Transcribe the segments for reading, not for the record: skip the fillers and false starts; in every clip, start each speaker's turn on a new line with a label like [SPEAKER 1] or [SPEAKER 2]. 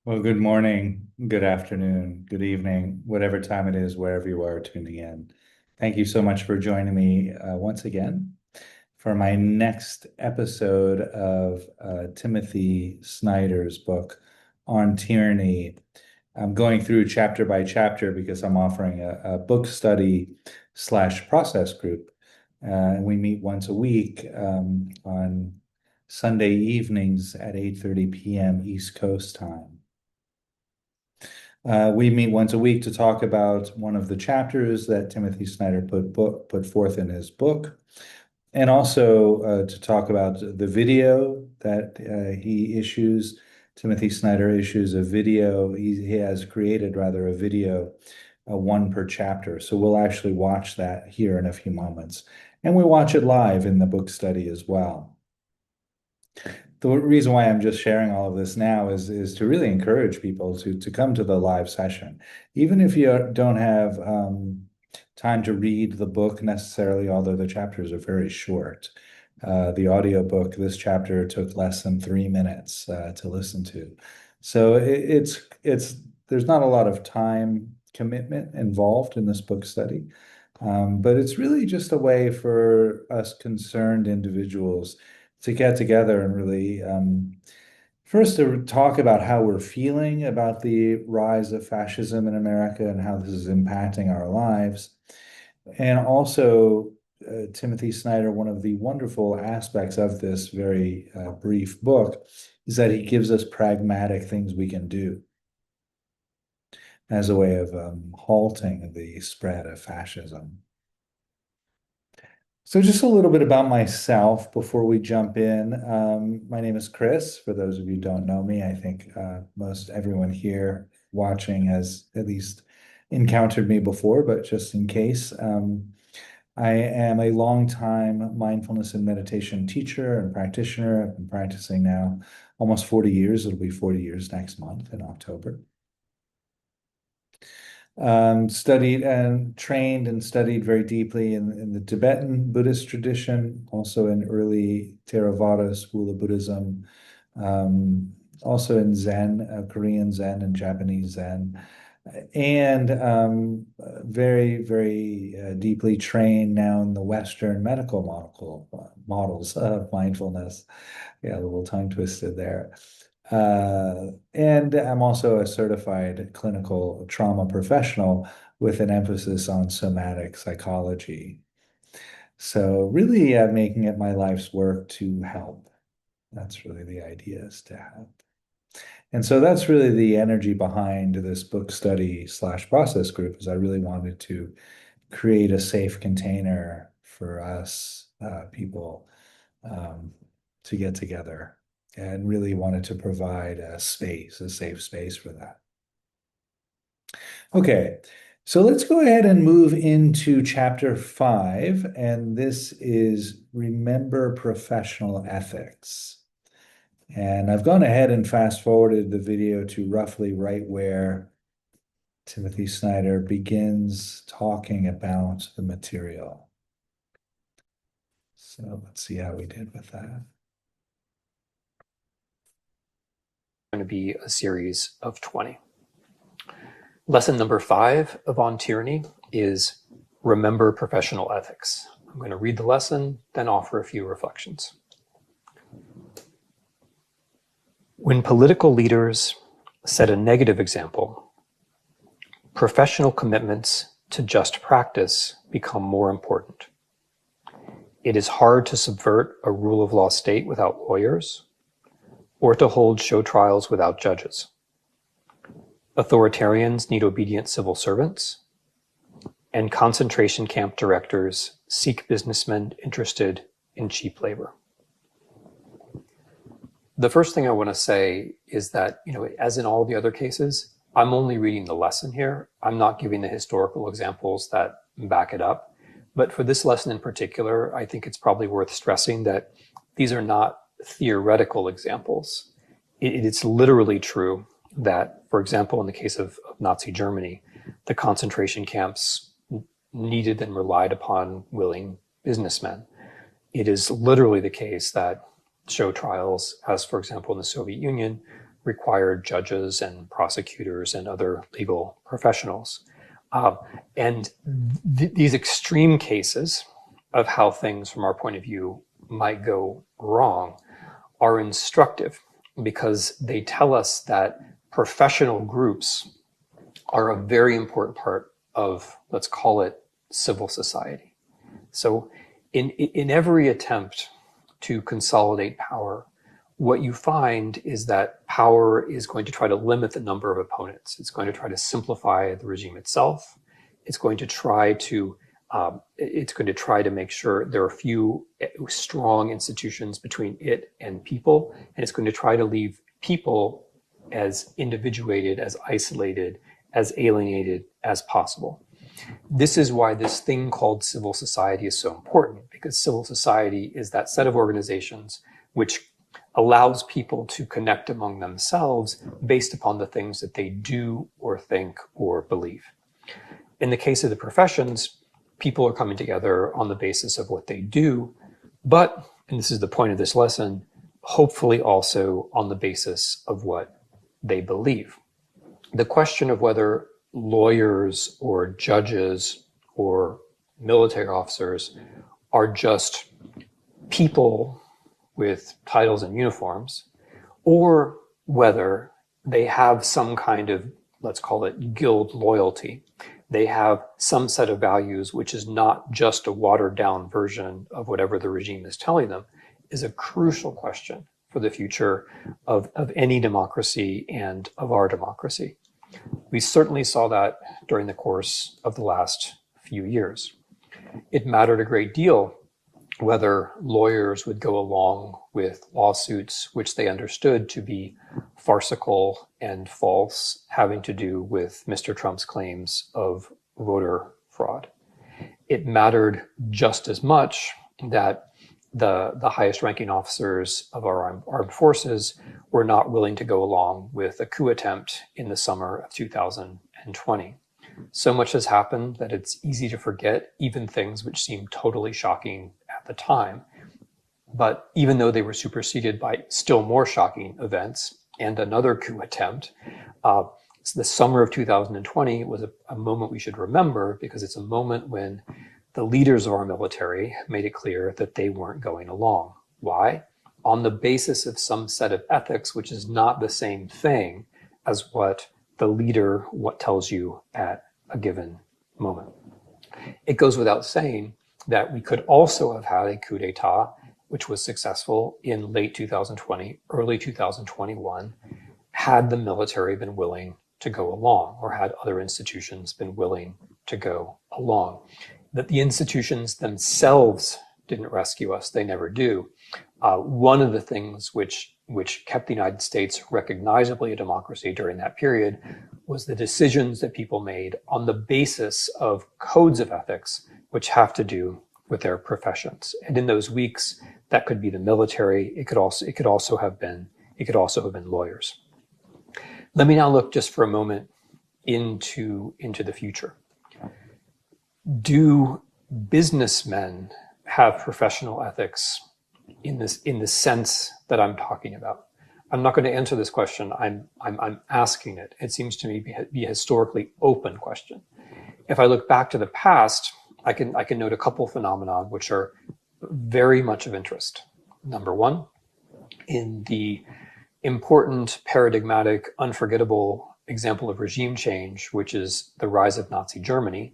[SPEAKER 1] Well, good morning, good afternoon, good evening, whatever time it is, wherever you are tuning in. Thank you so much for joining me once again for my next episode of Timothy Snyder's book on tyranny. I'm going through chapter by chapter because I'm offering a book study slash process group. And we meet once a week on Sunday evenings at 8:30 p.m. East Coast time. We meet once a week to talk about one of the chapters that Timothy Snyder put forth in his book, and also to talk about the video that he issues. Timothy Snyder issues a video. He has created rather a video, one per chapter. So we'll actually watch that here in a few moments, and we watch it live in the book study as well. The reason why I'm just sharing all of this now is to really encourage people to come to the live session, even if you don't have time to read the book necessarily, although the chapters are very short. The audiobook, this chapter took less than 3 minutes to listen to. So it's there's not a lot of time commitment involved in this book study, but it's really just a way for us concerned individuals to get together and really first to talk about how we're feeling about the rise of fascism in America and how this is impacting our lives. And also, Timothy Snyder, one of the wonderful aspects of this very brief book is that he gives us pragmatic things we can do as a way of halting the spread of fascism. So just a little bit about myself before we jump in. My name is Chris. For those of you who don't know me, I think most everyone here watching has at least encountered me before, but just in case, I am a longtime mindfulness and meditation teacher and practitioner. I've been practicing now almost 40 years. It'll be 40 years next month in October. Studied and trained and studied very deeply in the Tibetan Buddhist tradition, also in early Theravada school of Buddhism, also in Zen, Korean Zen and Japanese Zen, and very, very deeply trained now in the Western medical models of mindfulness. Yeah, a little tongue twisted there. And I'm also a certified clinical trauma professional with an emphasis on somatic psychology. So really making it my life's work to help. That's really the idea, is to help. And so that's really the energy behind this book study slash process group, is I really wanted to create a safe container for us people to get together, and really wanted to provide a space, a safe space for that. Okay, so let's go ahead and move into chapter 5, and this is Remember Professional Ethics. And I've gone ahead and fast forwarded the video to roughly right where Timothy Snyder begins talking about the material. So let's see how we did with that.
[SPEAKER 2] Going to be a series of 20. Lesson number 5 of On Tyranny is Remember Professional Ethics. I'm going to read the lesson, then offer a few reflections. When political leaders set a negative example, professional commitments to just practice become more important. It is hard to subvert a rule of law state without lawyers, or to hold show trials without judges. Authoritarians need obedient civil servants, and concentration camp directors seek businessmen interested in cheap labor. The first thing I want to say is that, as in all the other cases, I'm only reading the lesson here. I'm not giving the historical examples that back it up. But for this lesson in particular, I think it's probably worth stressing that these are not theoretical examples. It's literally true that, for example, in the case of Nazi Germany, the concentration camps needed and relied upon willing businessmen. It is literally the case that show trials, as for example in the Soviet Union, required judges and prosecutors and other legal professionals. And these extreme cases of how things from our point of view might go wrong are instructive because they tell us that professional groups are a very important part of, let's call it, civil society. So in every attempt to consolidate power, what you find is that power is going to try to limit the number of opponents. It's going to try to simplify the regime itself. It's going to try to make sure there are few strong institutions between it and people, and it's going to try to leave people as individuated, as isolated, as alienated as possible. This is why this thing called civil society is so important, because civil society is that set of organizations which allows people to connect among themselves based upon the things that they do or think or believe. In the case of the professions, people are coming together on the basis of what they do, but, and this is the point of this lesson, hopefully also on the basis of what they believe. The question of whether lawyers or judges or military officers are just people with titles and uniforms, or whether they have some kind of, let's call it, guild loyalty. They have some set of values which is not just a watered down version of whatever the regime is telling them, is a crucial question for the future of any democracy and of our democracy. We certainly saw that during the course of the last few years. It mattered a great deal whether lawyers would go along with lawsuits which they understood to be farcical and false, having to do with Mr. Trump's claims of voter fraud. It mattered just as much that the highest ranking officers of our armed forces were not willing to go along with a coup attempt in the summer of 2020. So much has happened that it's easy to forget even things which seem totally shocking at the time. But even though they were superseded by still more shocking events and another coup attempt, the summer of 2020 was a moment we should remember, because it's a moment when the leaders of our military made it clear that they weren't going along. Why? On the basis of some set of ethics, which is not the same thing as what the leader tells you at a given moment. It goes without saying that we could also have had a coup d'etat, which was successful in late 2020, early 2021, had the military been willing to go along, or had other institutions been willing to go along. That the institutions themselves didn't rescue us, they never do. One of the things which kept the United States recognizably a democracy during that period was the decisions that people made on the basis of codes of ethics, which have to do with their professions. And in those weeks, that could be the military. It could also have been lawyers. Let me now look just for a moment into the future. Do businessmen have professional ethics in the sense that I'm talking about? I'm not going to answer this question. I'm asking it. It seems to me be a historically open question. If I look back to the past, I can note a couple phenomena which are very much of interest. Number one, in the important, paradigmatic, unforgettable example of regime change, which is the rise of Nazi Germany,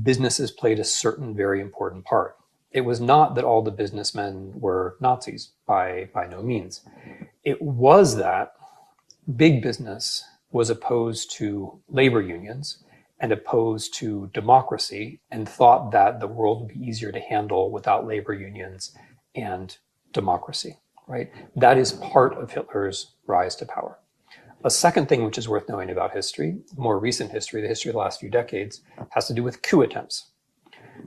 [SPEAKER 2] businesses played a certain very important part. It was not that all the businessmen were Nazis, by no means. It was that big business was opposed to labor unions and opposed to democracy, and thought that the world would be easier to handle without labor unions and democracy, right? That is part of Hitler's rise to power. A second thing which is worth knowing about history, more recent history, the history of the last few decades, has to do with coup attempts.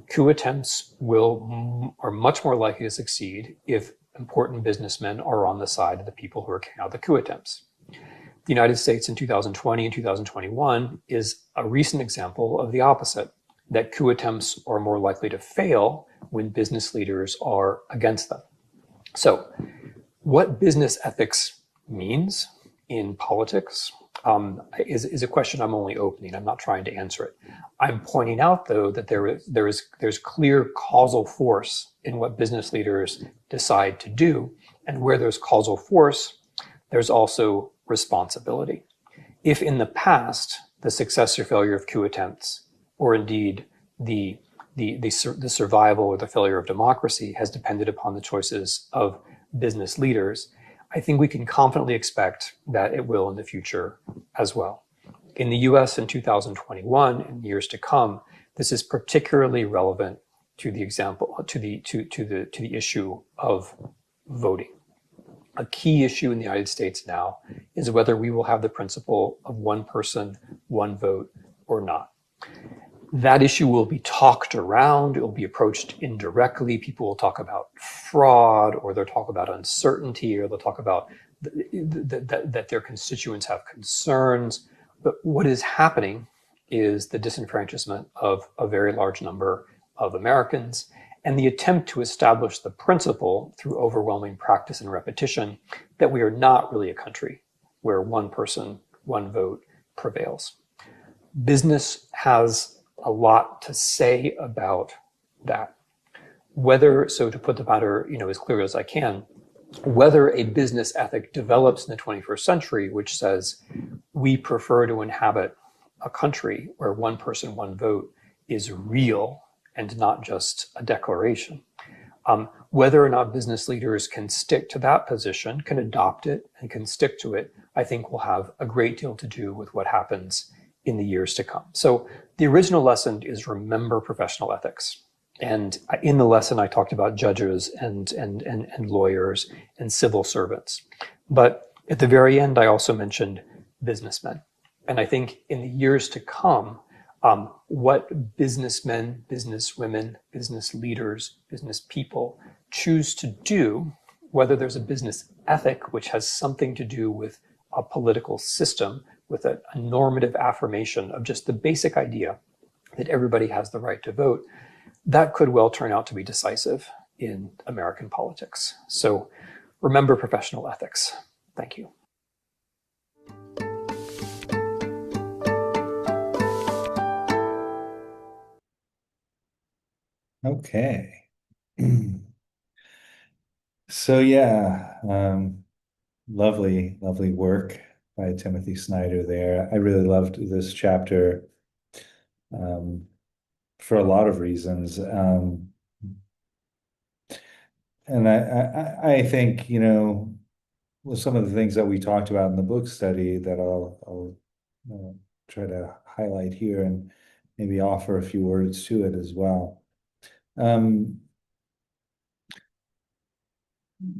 [SPEAKER 2] Coup attempts are much more likely to succeed if important businessmen are on the side of the people who are carrying out the coup attempts. The United States in 2020 and 2021 is a recent example of the opposite. that coup attempts are more likely to fail when business leaders are against them. So, what business ethics means in politics is a question I'm only opening. I'm not trying to answer it. I'm pointing out, though, that there's clear causal force in what business leaders decide to do, and where there's causal force, there's also responsibility. If in the past the success or failure of coup attempts, or indeed the survival or the failure of democracy, has depended upon the choices of business leaders, I think we can confidently expect that it will in the future as well. In the US in 2021 and years to come, this is particularly relevant to the issue of voting. A key issue in the United States now is whether we will have the principle of one person, one vote or not. That issue will be talked around. It will be approached indirectly. People will talk about fraud, or they'll talk about uncertainty, or they'll talk about that their constituents have concerns. But what is happening is the disenfranchisement of a very large number of Americans, and the attempt to establish the principle through overwhelming practice and repetition that we are not really a country where one person, one vote prevails. Business has a lot to say about that. So to put the matter, as clear as I can, whether a business ethic develops in the 21st century, which says we prefer to inhabit a country where one person, one vote is real and not just a declaration. Whether or not business leaders can stick to that position, can adopt it, and can stick to it, I think will have a great deal to do with what happens in the years to come. So the original lesson is remember professional ethics. And in the lesson, I talked about judges and lawyers and civil servants. But at the very end, I also mentioned businessmen. And I think in the years to come, what businessmen, businesswomen, business leaders, business people choose to do, whether there's a business ethic, which has something to do with a political system, with a normative affirmation of just the basic idea that everybody has the right to vote, that could well turn out to be decisive in American politics. So remember professional ethics. Thank you.
[SPEAKER 1] Okay. So yeah, lovely work by Timothy Snyder there. I really loved this chapter for a lot of reasons. And I think, with some of the things that we talked about in the book study that I'll try to highlight here and maybe offer a few words to it as well.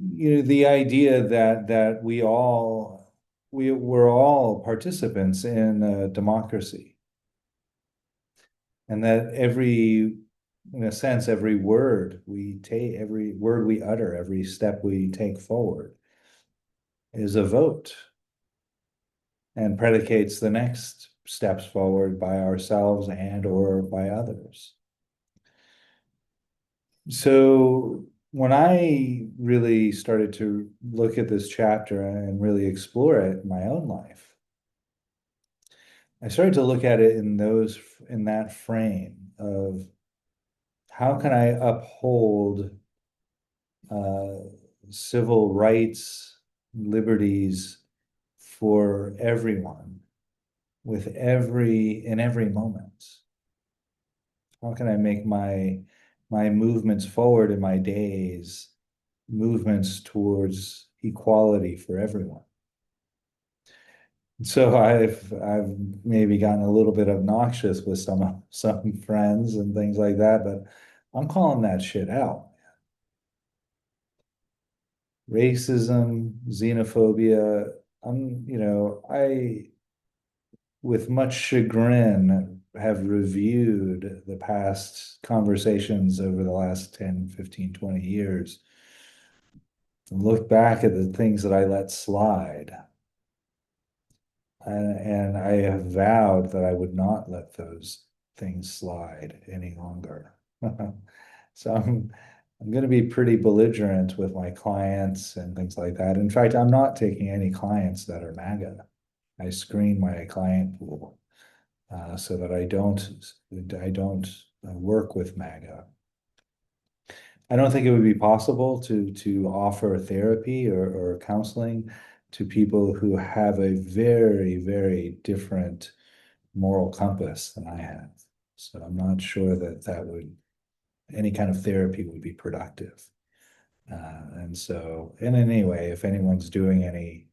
[SPEAKER 1] The idea that we're all participants in a democracy, and that in a sense, every word we take, every word we utter, every step we take forward is a vote and predicates the next steps forward by ourselves and or by others. So when I really started to look at this chapter and really explore it in my own life, I started to look at it in that frame of how can I uphold civil rights, liberties for everyone in every moment? How can I make my movements forward in my days movements towards equality for everyone? So I've maybe gotten a little bit obnoxious with some friends and things like that, but I'm calling that shit out. Racism, xenophobia, I, with much chagrin, have reviewed the past conversations over the last 10, 15, 20 years and look back at the things that I let slide. And I have vowed that I would not let those things slide any longer. So I'm going to be pretty belligerent with my clients and things like that. In fact, I'm not taking any clients that are MAGA. I screen my client pool so that I don't work with MAGA. I don't think it would be possible to offer therapy or counseling to people who have a very, very different moral compass than I have. So I'm not sure that any kind of therapy would be productive. And anyway, if anyone's doing any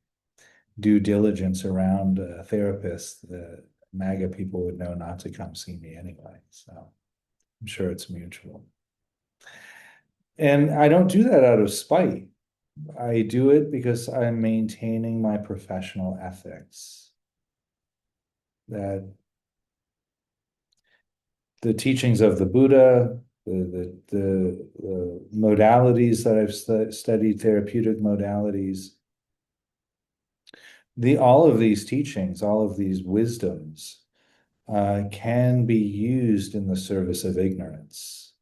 [SPEAKER 1] due diligence around therapists, the MAGA people would know not to come see me anyway. So I'm sure it's mutual. And I don't do that out of spite. I do it because I'm maintaining my professional ethics. That the teachings of the Buddha, the modalities that I've studied, therapeutic modalities, all of these teachings, all of these wisdoms, can be used in the service of ignorance.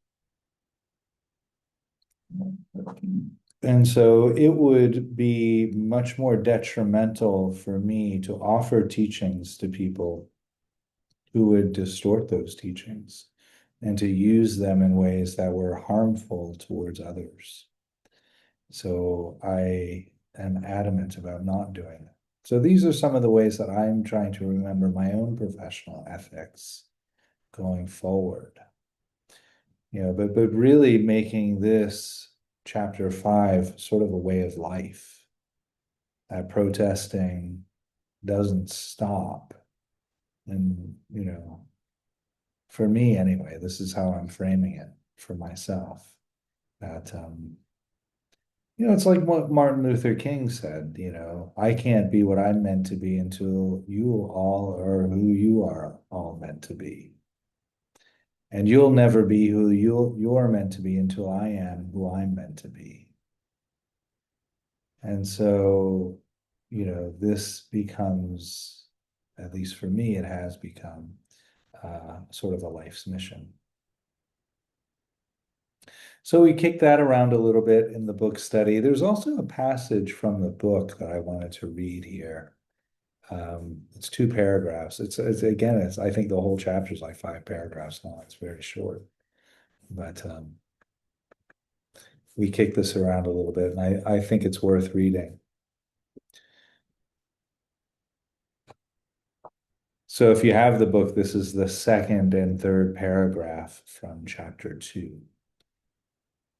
[SPEAKER 1] And so it would be much more detrimental for me to offer teachings to people who would distort those teachings and to use them in ways that were harmful towards others. So I am adamant about not doing it. So these are some of the ways that I'm trying to remember my own professional ethics going forward. But really making this chapter 5 sort of a way of life. That protesting doesn't stop. And, for me anyway, this is how I'm framing it for myself. That, it's like what Martin Luther King said, I can't be what I'm meant to be until you all are who you are all meant to be. And you'll never be who you're meant to be until I am who I'm meant to be. And so, this becomes, at least for me, it has become sort of a life's mission. So we kicked that around a little bit in the book study. There's also a passage from the book that I wanted to read here. It's 2 paragraphs. I think the whole chapter is like 5 paragraphs long. It's very short. But we kicked this around a little bit, and I think it's worth reading. So if you have the book, this is the 2nd and 3rd paragraph from chapter 2.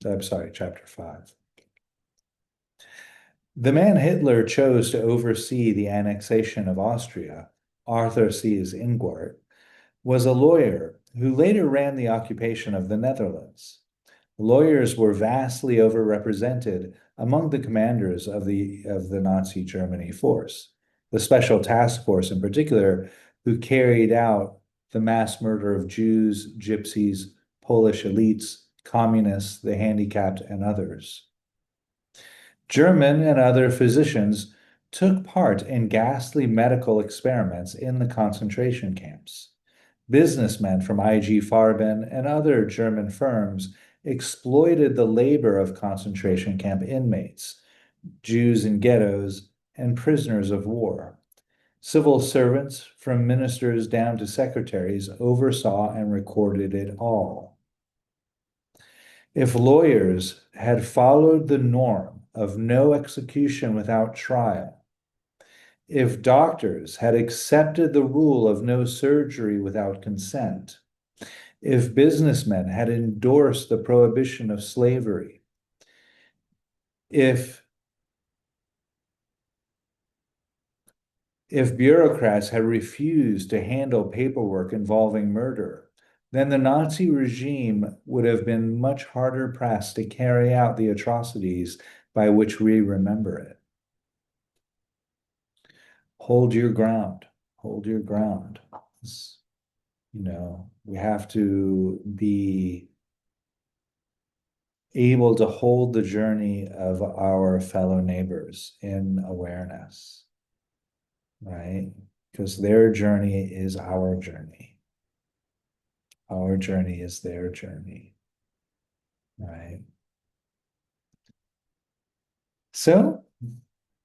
[SPEAKER 1] I'm sorry, chapter 5. The man Hitler chose to oversee the annexation of Austria, Arthur C.'s Ingwart, was a lawyer who later ran the occupation of the Netherlands. Lawyers were vastly overrepresented among the commanders of the Nazi Germany force, the Special Task Force in particular, who carried out the mass murder of Jews, gypsies, Polish elites, communists, the handicapped, and others. German and other physicians took part in ghastly medical experiments in the concentration camps. Businessmen from IG Farben and other German firms exploited the labor of concentration camp inmates, Jews in ghettos, and prisoners of war. Civil servants, from ministers down to secretaries, oversaw and recorded it all. If lawyers had followed the norm of no execution without trial, if doctors had accepted the rule of no surgery without consent, if businessmen had endorsed the prohibition of slavery, if bureaucrats had refused to handle paperwork involving murder, then the Nazi regime would have been much harder pressed to carry out the atrocities by which we remember it. Hold your ground. Hold your ground. We have to be able to hold the journey of our fellow neighbors in awareness, right? Because their journey is our journey. Our journey is their journey. Right. So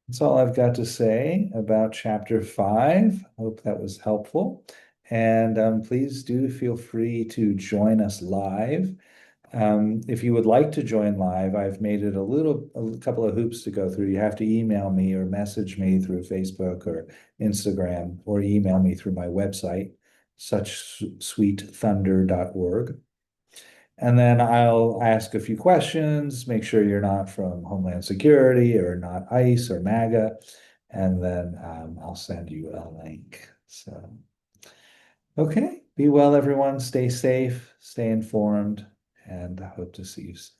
[SPEAKER 1] that's all I've got to say about chapter 5. Hope that was helpful. And please do feel free to join us live. If you would like to join live, I've made it a couple of hoops to go through. You have to email me or message me through Facebook or Instagram, or email me through my website, suchsweetthunder.org. And then I'll ask a few questions, make sure you're not from Homeland Security or not ICE or MAGA, and then I'll send you a link. So, okay, be well, everyone. Stay safe, stay informed, and I hope to see you soon.